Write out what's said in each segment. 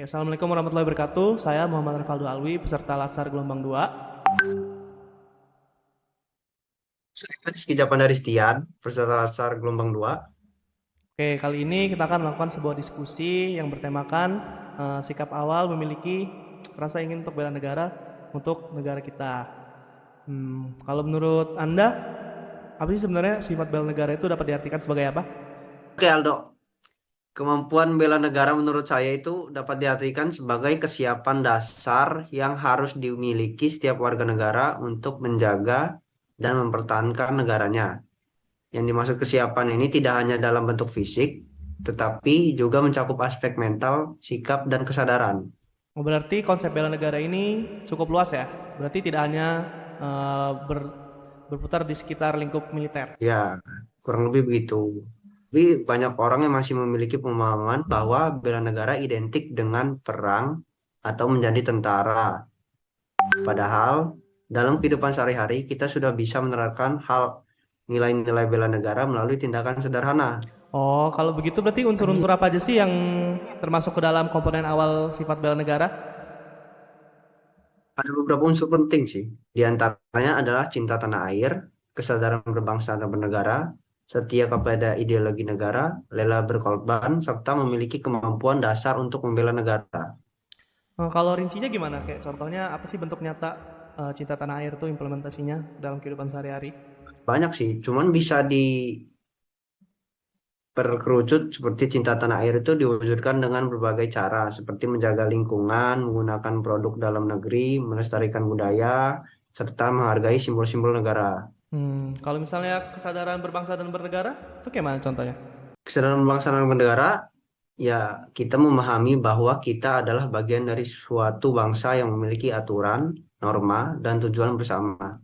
Assalamualaikum warahmatullahi wabarakatuh. Saya Muhammad Rivaldo Alwi, peserta Latsar Gelombang 2. Saya Rizky Japandaristian, peserta Latsar Gelombang 2. Oke, kali ini kita akan melakukan sebuah diskusi yang bertemakan sikap awal memiliki rasa ingin untuk bela negara untuk negara kita. Kalau menurut Anda, apa sih sebenarnya sifat bela negara itu dapat diartikan sebagai apa? Oke Aldo, kemampuan bela negara menurut saya itu dapat diartikan sebagai kesiapan dasar yang harus dimiliki setiap warga negara untuk menjaga dan mempertahankan negaranya. Yang dimaksud kesiapan ini tidak hanya dalam bentuk fisik, tetapi juga mencakup aspek mental, sikap, dan kesadaran. Berarti konsep bela negara ini cukup luas ya. Berarti tidak hanya berputar di sekitar lingkup militer. Ya, kurang lebih begitu. Tapi banyak orang yang masih memiliki pemahaman bahwa bela negara identik dengan perang atau menjadi tentara. Padahal dalam kehidupan sehari-hari kita sudah bisa menerapkan hal nilai-nilai bela negara melalui tindakan sederhana. Oh, kalau begitu berarti unsur-unsur apa aja sih yang termasuk ke dalam komponen awal sifat bela negara? Ada beberapa unsur penting sih. Di antaranya adalah cinta tanah air, kesadaran berbangsa dan bernegara, setia kepada ideologi negara, rela berkorban, serta memiliki kemampuan dasar untuk membela negara. Kalau rincinya gimana? Kayak contohnya apa sih bentuk nyata cinta tanah air itu implementasinya dalam kehidupan sehari-hari? Banyak sih, cuman bisa diperkerucut seperti cinta tanah air itu diwujudkan dengan berbagai cara, seperti menjaga lingkungan, menggunakan produk dalam negeri, melestarikan budaya, serta menghargai simbol-simbol negara. Kalau misalnya kesadaran berbangsa dan bernegara, itu kayak mana contohnya? Kesadaran bangsa dan bernegara, ya kita memahami bahwa kita adalah bagian dari suatu bangsa yang memiliki aturan, norma, dan tujuan bersama.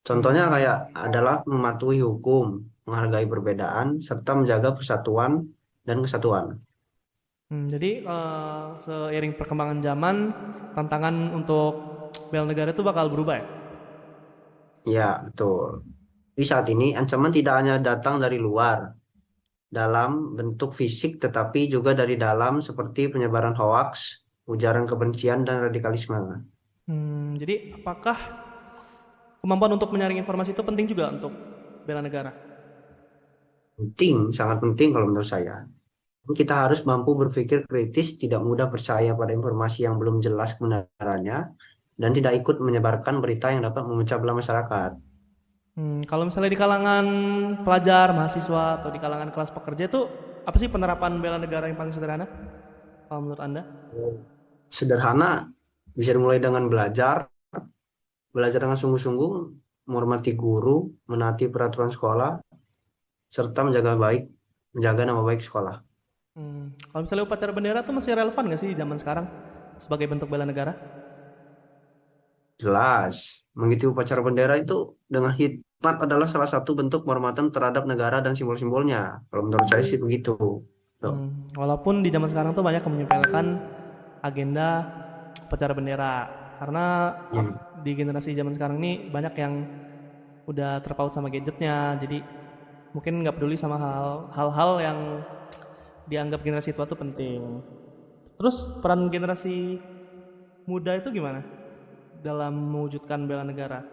Contohnya kayak Hmm, adalah mematuhi hukum, menghargai perbedaan, serta menjaga persatuan dan kesatuan. jadi seiring perkembangan zaman, tantangan untuk bela negara itu bakal berubah ya? Ya, betul. Di saat ini, ancaman tidak hanya datang dari luar dalam bentuk fisik, tetapi juga dari dalam seperti penyebaran hoaks, ujaran kebencian, dan radikalisme. Jadi apakah kemampuan untuk menyaring informasi itu penting juga untuk bela negara? Penting, sangat penting kalau menurut saya. Kita harus mampu berpikir kritis, tidak mudah percaya pada informasi yang belum jelas kebenarannya, dan tidak ikut menyebarkan berita yang dapat memecah belah masyarakat. Kalau misalnya di kalangan pelajar, mahasiswa, atau di kalangan kelas pekerja itu apa sih penerapan bela negara yang paling sederhana? Kalau menurut Anda? Sederhana, bisa dimulai dengan belajar dengan sungguh-sungguh, menghormati guru, menaati peraturan sekolah, serta menjaga nama baik sekolah. Kalau misalnya upacara bendera tuh masih relevan nggak sih di zaman sekarang sebagai bentuk bela negara? Jelas, mengikuti upacara bendera itu dengan hikmat adalah salah satu bentuk penghormatan terhadap negara dan simbol-simbolnya. Kalau menurut saya sih begitu. Tuh. Walaupun di zaman sekarang tuh banyak yang menyepelekan agenda upacara bendera karena Ya. di generasi zaman sekarang ini banyak yang udah terpaut sama gadgetnya, jadi mungkin nggak peduli sama hal-hal yang dianggap generasi tua tuh penting. Terus peran generasi muda itu gimana dalam mewujudkan bela negara?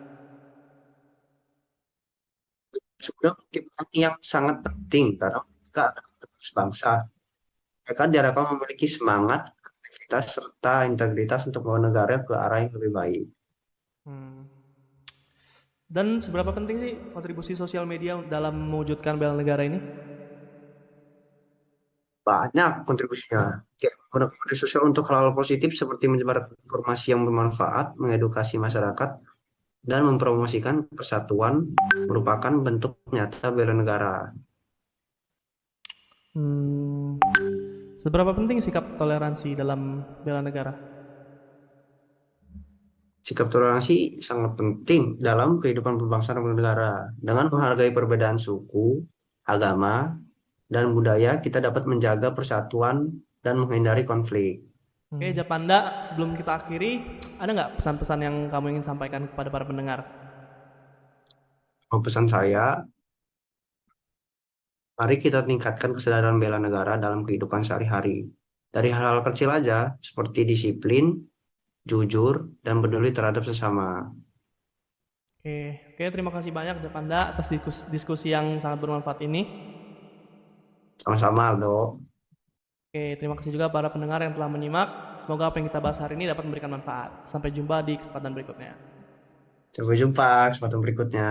Sudah orang yang sangat penting karena mereka adalah penerus bangsa. Mereka diharapkan memiliki semangat, kreativitas, serta integritas untuk membawa negara ke arah yang lebih baik. Hmm. Dan seberapa penting sih kontribusi sosial media dalam mewujudkan bela negara ini? Banyak kontribusinya. Kayak menggunakan media sosial untuk hal-hal positif seperti menyebar informasi yang bermanfaat, mengedukasi masyarakat, dan mempromosikan persatuan merupakan bentuk nyata bela negara. Hmm, seberapa penting sikap toleransi dalam bela negara? Sikap toleransi sangat penting dalam kehidupan berbangsa dan bernegara. Dengan menghargai perbedaan suku, agama, dan budaya, kita dapat menjaga persatuan dan menghindari konflik. Oke, Japanda, sebelum kita akhiri, ada nggak pesan-pesan yang kamu ingin sampaikan kepada para pendengar? Pesan saya, mari kita tingkatkan kesadaran bela negara dalam kehidupan sehari-hari. dari hal-hal kecil aja, seperti disiplin, jujur, dan peduli terhadap sesama. Oke, oke, terima kasih banyak Japanda atas diskusi yang sangat bermanfaat ini. Sama-sama, Aldo. Oke, terima kasih juga para pendengar yang telah menyimak. Semoga apa yang kita bahas hari ini dapat memberikan manfaat. Sampai jumpa di kesempatan berikutnya. Sampai jumpa kesempatan berikutnya.